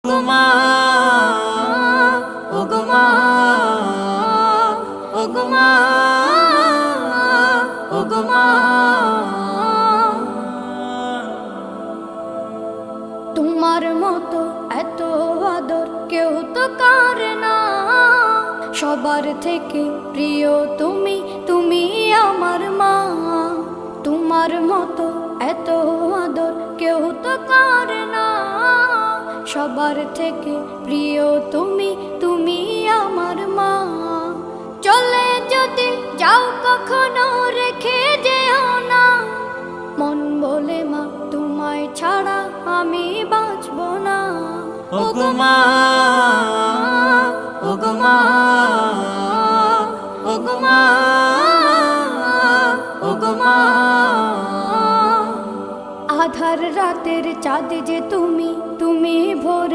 ওগো মা, ওগো মা, ওগো মা। তোমার মতো এত আদর কেউ তো করে না, সবার থেকে প্রিয় তুমি, তুমি আমার মা। তোমার মতো এত আদর কেউ তো করে না, সবার থেকে প্রিয় তুমি, তুমি আমার মা। চলে যদি যাও কখনো রেখে যেও না, মন বলে মা তোমায় ছাড়া আমি বাঁচব না। ওগো মা, ওগো মা, ওগো মা, ওগো মা। আধার রাতের চাঁদ যে তুমি, তুমি ভোরে